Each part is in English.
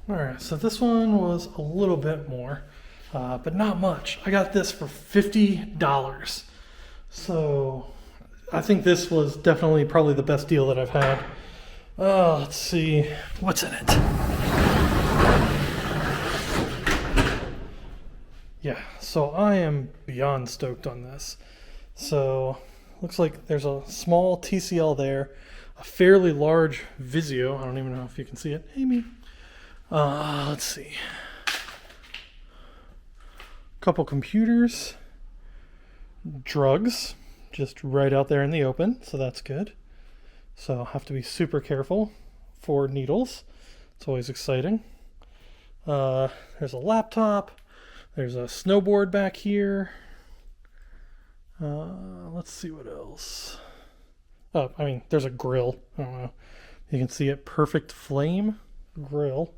Alright, so this one was a little bit more, but not much. I got this for $50. So I think this was definitely probably the best deal that I've had. Let's see what's in it. Yeah, so I am beyond stoked on this. So looks like there's a small TCL there, a fairly large Vizio. I don't even know if you can see it. Amy. Let's see. Couple computers, drugs, just right out there in the open, so that's good. So I'll have to be super careful for needles. It's always exciting. There's a laptop. There's a snowboard back here. Let's see what else. Oh, I mean, there's a grill. I don't know. You can see it. Perfect flame grill.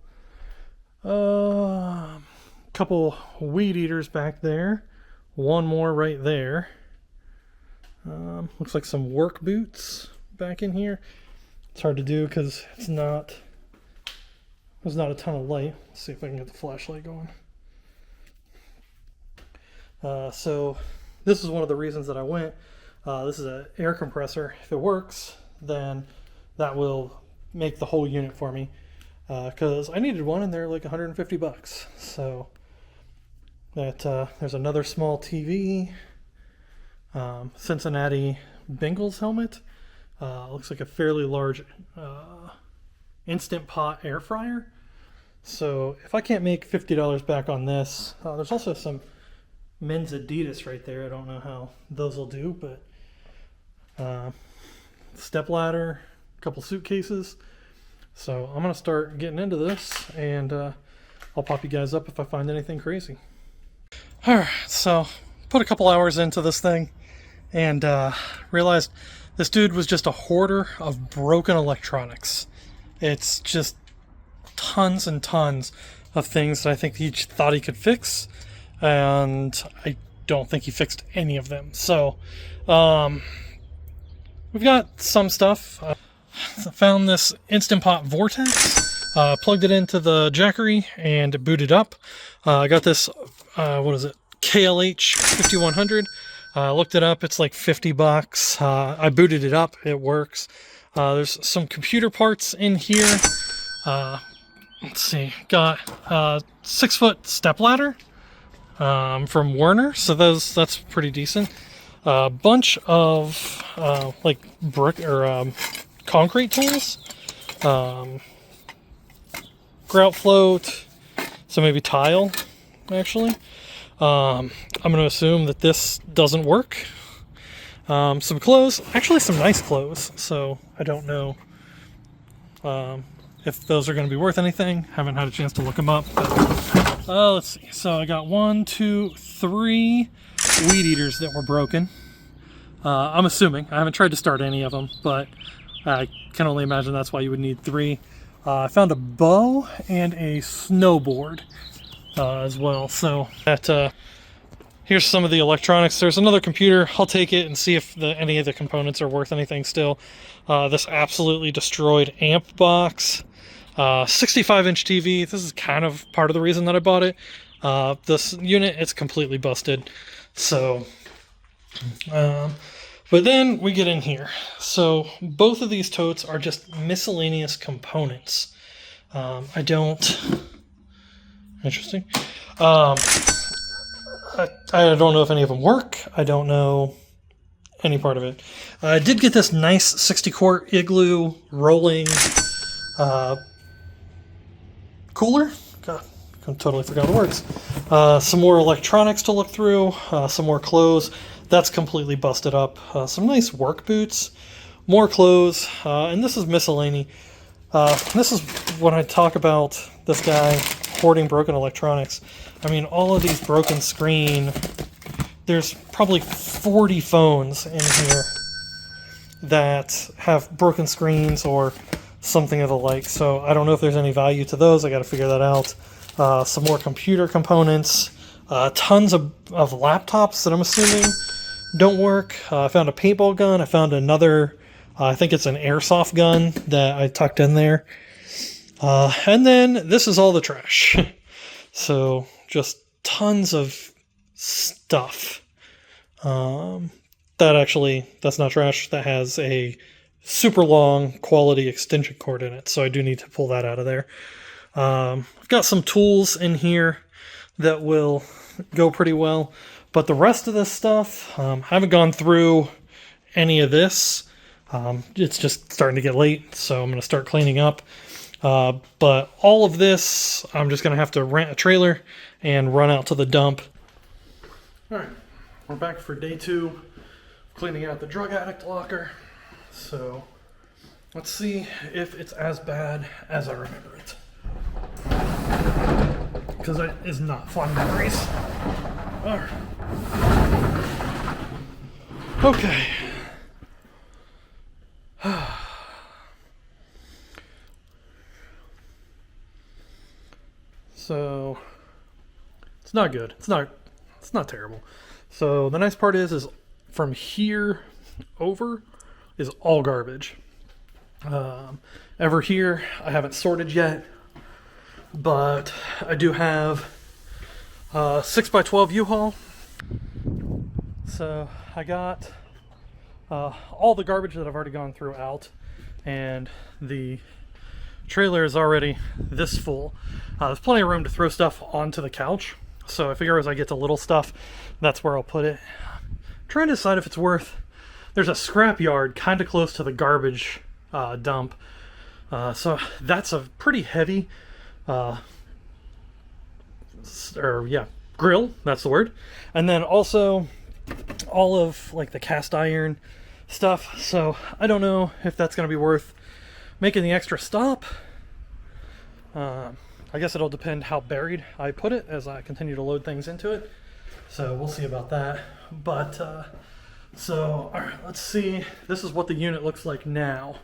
Couple weed eaters back there. One more right there. Looks like some work boots back in here. It's hard to do because there's not a ton of light. Let's see if I can get the flashlight going. So this is one of the reasons that I went. This is an air compressor. If it works, then that will make the whole unit for me. Because I needed one and they're like $150. So that there's another small TV. Cincinnati Bengals helmet. Looks like a fairly large Instant Pot air fryer. So if I can't make $50 back on this, there's also some men's Adidas right there. I don't know how those will do, but step ladder, a couple suitcases. So I'm gonna start getting into this, and I'll pop you guys up if I find anything crazy. All right, so put a couple hours into this thing and realized this dude was just a hoarder of broken electronics. It's just tons and tons of things that I think he thought he could fix, and I don't think he fixed any of them. So we've got some stuff. I found this Instant Pot Vortex, plugged it into the Jackery and booted up. I got this, what is it, KLH 5100. Looked it up, it's like $50. I booted it up, it works. There's some computer parts in here. Let's see, got a 6-foot stepladder from Werner, so that's pretty decent. A bunch of like brick or concrete tools, grout float, so maybe tile actually. I'm going to assume that this doesn't work. Some clothes, actually some nice clothes, so I don't know if those are going to be worth anything. Haven't had a chance to look them up. But, let's see. So I got 1, 2, 3 weed eaters that were broken. I'm assuming. I haven't tried to start any of them, but I can only imagine that's why you would need 3. I found a bow and a snowboard as well. So that here's some of the electronics. There's another computer. I'll take it and see if any of the components are worth anything still. This absolutely destroyed amp box. 65-inch TV. This is kind of part of the reason that I bought it. This unit, it's completely busted. So, but then we get in here. So both of these totes are just miscellaneous components. I don't... Interesting. I don't know if any of them work. I don't know any part of it. I did get this nice 60-quart Igloo rolling cooler. God, I totally forgot the words. Some more electronics to look through. Some more clothes. That's completely busted up. Some nice work boots. More clothes. And this is miscellany. This is when I talk about this guy hoarding broken electronics. I mean, all of these broken screen, there's probably 40 phones in here that have broken screens or something of the like. So I don't know if there's any value to those. I got to figure that out. Some more computer components, tons of laptops that I'm assuming don't work. I found a paintball gun. I found another, I think it's an airsoft gun that I tucked in there. And then this is all the trash. So just tons of stuff. That's not trash. That has a super long quality extension cord in it. So I do need to pull that out of there. I've got some tools in here that will go pretty well. But the rest of this stuff, I haven't gone through any of this. It's just starting to get late, so I'm going to start cleaning up. But all of this, I'm just going to have to rent a trailer and run out to the dump. All right, we're back for day 2, cleaning out the drug addict locker. So let's see if it's as bad as I remember it. Because it is not fun memories. All right. Okay. So it's not good. It's not terrible. So the nice part is from here over is all garbage. Over here I haven't sorted yet, but I do have a 6x12 U-Haul. So I got all the garbage that I've already gone through out, and the trailer is already this full. There's plenty of room to throw stuff onto the couch, so I figure as I get to little stuff, that's where I'll put it. I'm trying to decide if it's worth. There's a scrap yard kind of close to the garbage dump, so that's a pretty heavy grill, that's the word. And then also all of like the cast iron stuff, so I don't know if that's going to be worth making the extra stop. I guess it'll depend how buried I put it as I continue to load things into it, so we'll see about that. But so all right, let's see. This is what the unit looks like now.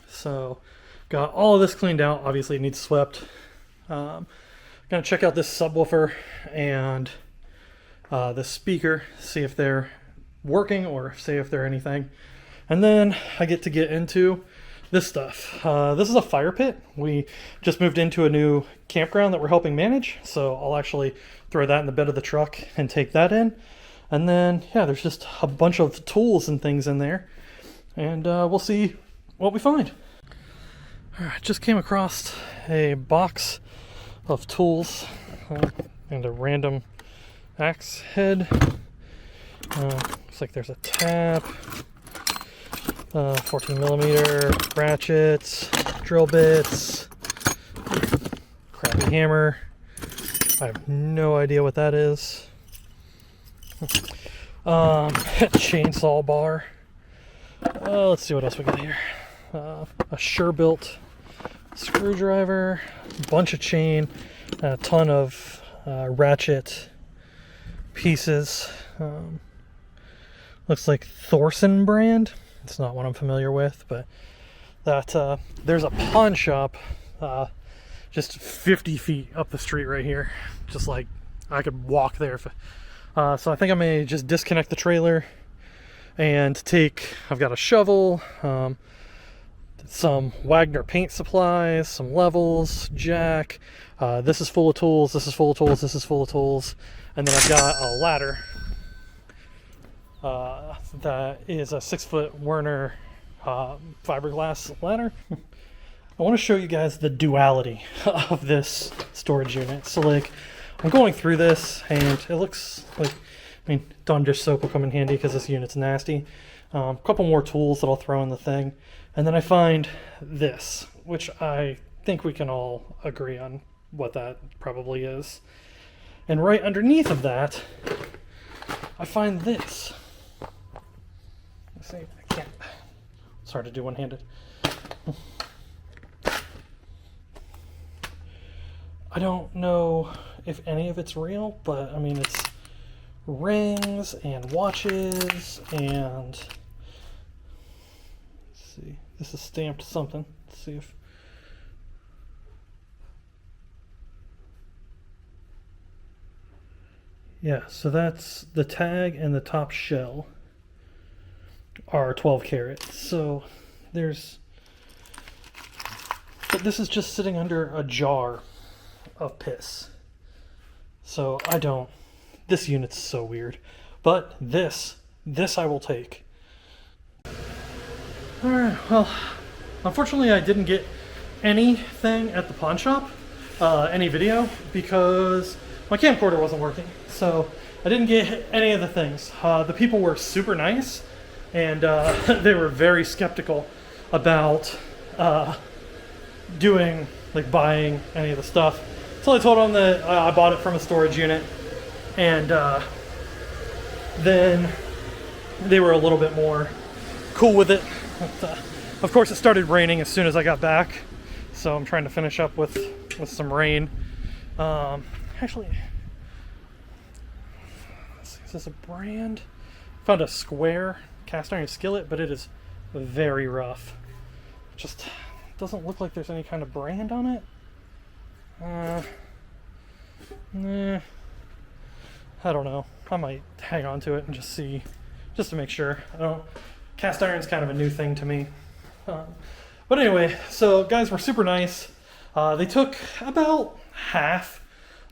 So got all of this cleaned out. Obviously it needs swept. Gonna check out this subwoofer and this speaker, see if they're working or see if they're anything. And then I get into this stuff. This is a fire pit. We just moved into a new campground that we're helping manage, so I'll actually throw that in the bed of the truck and take that in. And then, yeah, there's just a bunch of tools and things in there, and we'll see what we find. All right, just came across a box of tools and a random axe head. Looks like there's a tap, 14 millimeter ratchets, drill bits, crappy hammer. I have no idea what that is. Chainsaw bar. Let's see what else we got here. A Sure-Built screwdriver, a bunch of chain, a ton of ratchet pieces. Looks like Thorson brand. It's not what I'm familiar with, but that there's a pawn shop just 50 feet up the street right here. Just like I could walk there. So I think I may just disconnect the trailer and I've got a shovel, some Wagner paint supplies, some levels, jack. This is full of tools, this is full of tools, this is full of tools. And then I've got a ladder. That is a 6-foot Werner fiberglass ladder. I want to show you guys the duality of this storage unit. So like, I'm going through this and it looks like, Dawn dish soap will come in handy because this unit's nasty. A couple more tools that I'll throw in the thing. And then I find this, which I think we can all agree on what that probably is. And right underneath of that, I find this. Let's see, I can't. It's hard to do one-handed. I don't know if any of it's real, but I mean, it's rings and watches and let's see, this is stamped something. Let's see if yeah, so that's the tag and the top shell are 12 karat. So there's But this is just sitting under a jar of piss. So I don't... This unit's so weird. But this I will take. Alright, well, unfortunately I didn't get anything at the pawn shop, any video, because my camcorder wasn't working. So I didn't get any of the things. The people were super nice, and they were very skeptical about buying any of the stuff. So I told them that I bought it from a storage unit, and then they were a little bit more cool with it. But, of course, it started raining as soon as I got back, so I'm trying to finish up with some rain. Actually, is this a brand? Found a square cast iron skillet, but it is very rough. Just doesn't look like there's any kind of brand on it. Nah, I don't know. I might hang on to it and just see, just to make sure. Cast iron's kind of a new thing to me. But anyway, so guys were super nice. They took about half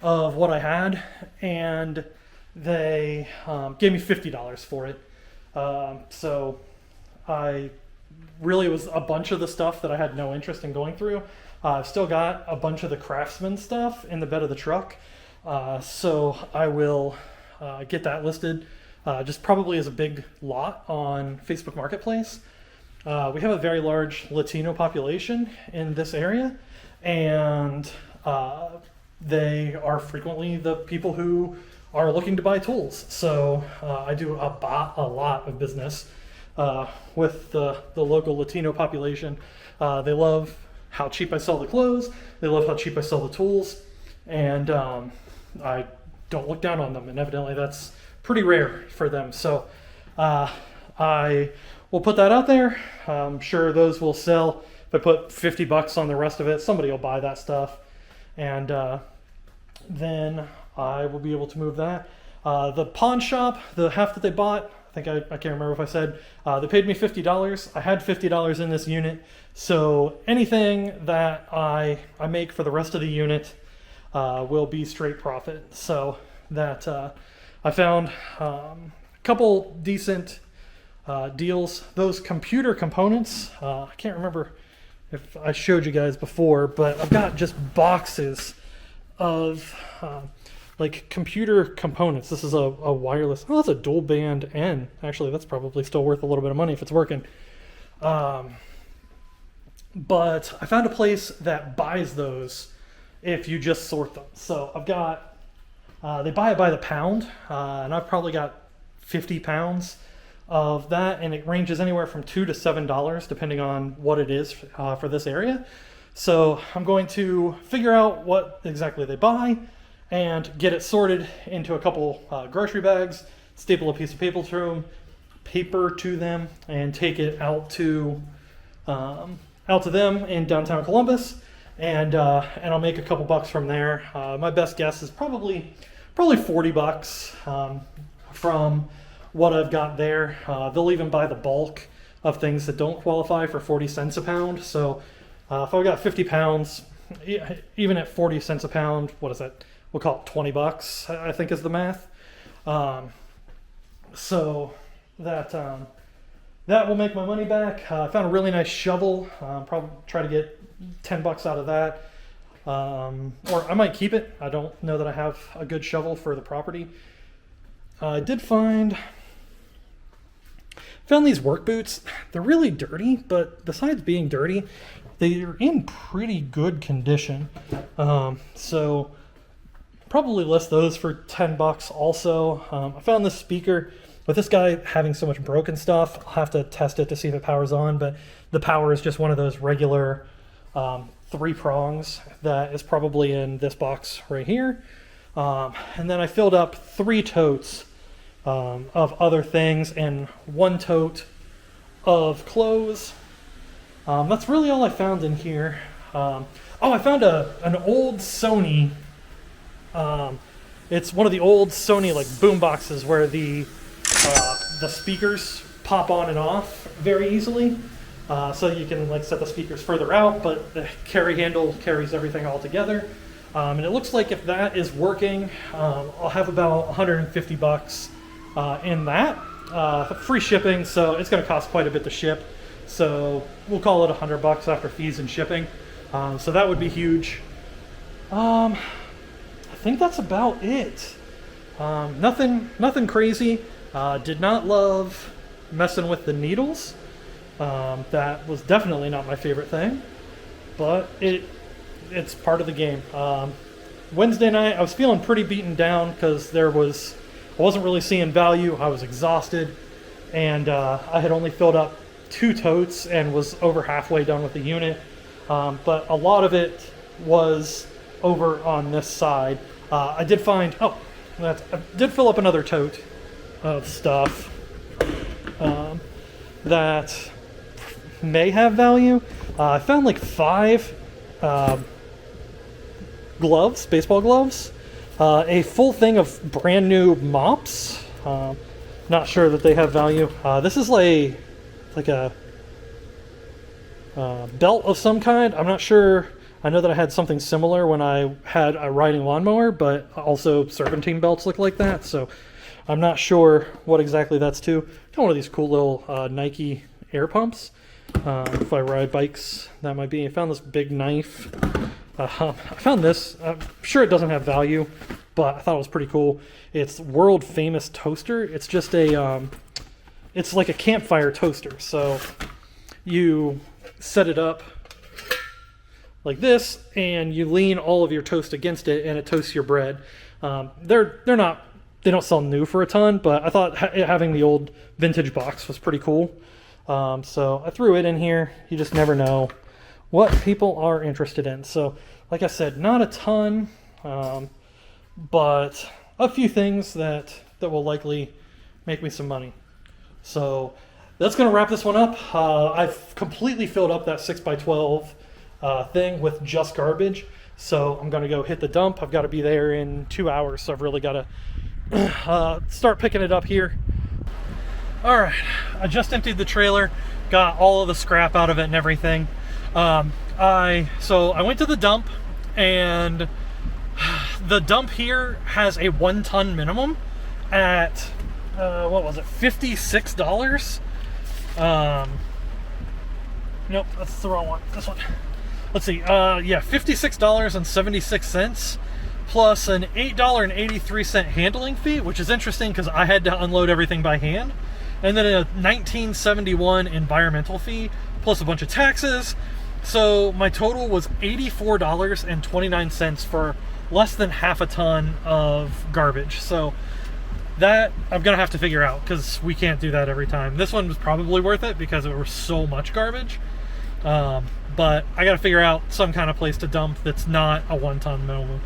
of what I had, and they gave me $50 for it. So it was a bunch of the stuff that I had no interest in going through. I've still got a bunch of the Craftsman stuff in the bed of the truck. So I will get that listed, just probably as a big lot on Facebook Marketplace. We have a very large Latino population in this area, and they are frequently the people who are looking to buy tools. So I do a lot of business with the local Latino population. They love how cheap I sell the clothes. They love how cheap I sell the tools, and I don't look down on them, and evidently that's pretty rare for them. So I will put that out there. I'm sure those will sell. If I put $50 on the rest of it, somebody will buy that stuff, and then I will be able to move that. The pawn shop, the half that they bought, I can't remember if I said, they paid me $50. I had $50 in this unit, so anything that I make for the rest of the unit will be straight profit. So that I found a couple decent deals. Those computer components, I can't remember if I showed you guys before, but I've got just boxes of like computer components. This is a wireless, that's a dual band N. Actually, that's probably still worth a little bit of money if it's working. But I found a place that buys those if you just sort them. So I've got, they buy it by the pound, and I've probably got 50 pounds of that, and it ranges anywhere from $2 to $7 depending on what it is for this area. So I'm going to figure out what exactly they buy and get it sorted into a couple grocery bags, staple a piece of paper to them, and take it out to them in downtown Columbus, and I'll make a couple bucks from there. My best guess is probably $40 from what I've got there. They'll even buy the bulk of things that don't qualify for 40 cents a pound. So if I've got 50 pounds, even at 40 cents a pound, what is that? We'll call it $20, I think is the math. So that will make my money back. I found a really nice shovel. Probably try to get $10 out of that. Or I might keep it. I don't know that I have a good shovel for the property. I did found these work boots. They're really dirty, but besides being dirty, they're in pretty good condition. So probably list those for $10 also. I found this speaker. With this guy having so much broken stuff, I'll have to test it to see if it powers on, but the power is just one of those regular 3 prongs that is probably in this box right here. And then I filled up 3 totes of other things and 1 tote of clothes. That's really all I found in here. I found an old Sony. It's one of the old Sony like boom boxes where the speakers pop on and off very easily. So you can like set the speakers further out, but the carry handle carries everything all together. And it looks like if that is working, I'll have about 150 bucks in that. Free shipping, so it's going to cost quite a bit to ship. So we'll call it 100 bucks after fees and shipping. So that would be huge. I think that's about it. Nothing crazy. Did not love messing with the needles. That was definitely not my favorite thing, but it's part of the game. Wednesday night, I was feeling pretty beaten down because I wasn't really seeing value. I was exhausted, and I had only filled up 2 totes and was over halfway done with the unit. But a lot of it was over on this side. I did find, I did fill up another tote of stuff that may have value. I found like 5 gloves, baseball gloves, a full thing of brand new mops. Not sure that they have value. This is like a belt of some kind. I'm not sure. I know that I had something similar when I had a riding lawnmower, but also serpentine belts look like that. So I'm not sure what exactly that's to. Got one of these cool little Nike air pumps. If I ride bikes, that might be. I found this big knife. I found this. I'm sure it doesn't have value, but I thought it was pretty cool. It's world famous toaster. It's just it's like a campfire toaster. So you set it up like this, and you lean all of your toast against it, and it toasts your bread. They don't sell new for a ton, but I thought having the old vintage box was pretty cool. So I threw it in here. You just never know what people are interested in. So like I said, not a ton, but a few things that will likely make me some money. So that's going to wrap this one up. I've completely filled up that 6x12 thing with just garbage. So I'm going to go hit the dump. I've got to be there in 2 hours. So I've really got to start picking it up here. All right, I just emptied the trailer, got all of the scrap out of it and everything. I went to the dump, and the dump here has a 1 ton minimum at what was it, $56? Nope, that's the wrong one. This one. Let's see. Yeah, $56.76 plus an $8.83 handling fee, which is interesting because I had to unload everything by hand. And then a $19.71 environmental fee, plus a bunch of taxes. So my total was $84.29 for less than half a ton of garbage. So that I'm gonna have to figure out, because we can't do that every time. This one was probably worth it because there was so much garbage. But I gotta figure out some kind of place to dump that's not a 1 ton minimum.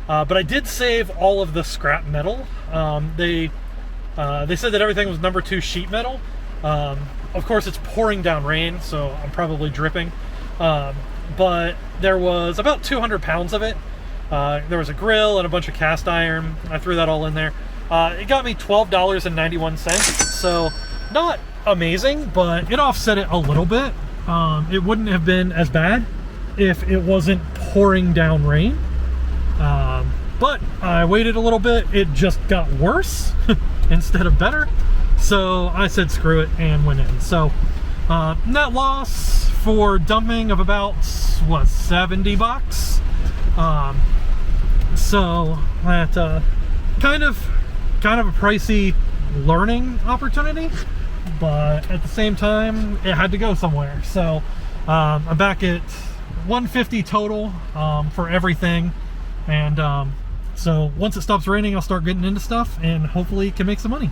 But I did save all of the scrap metal. They said that everything was number 2 sheet metal. Of course, it's pouring down rain, so I'm probably dripping. But there was about 200 pounds of it. There was a grill and a bunch of cast iron. I threw that all in there. It got me $12.91, so not amazing, but it offset it a little bit. It wouldn't have been as bad if it wasn't pouring down rain. But I waited a little bit. It just got worse instead of better. So I said screw it and went in. So net loss for dumping of about, what, 70 bucks. So that kind of a pricey learning opportunity, but at the same time it had to go somewhere. So I'm back at $150 total for everything, and so once it stops raining, I'll start getting into stuff and hopefully can make some money.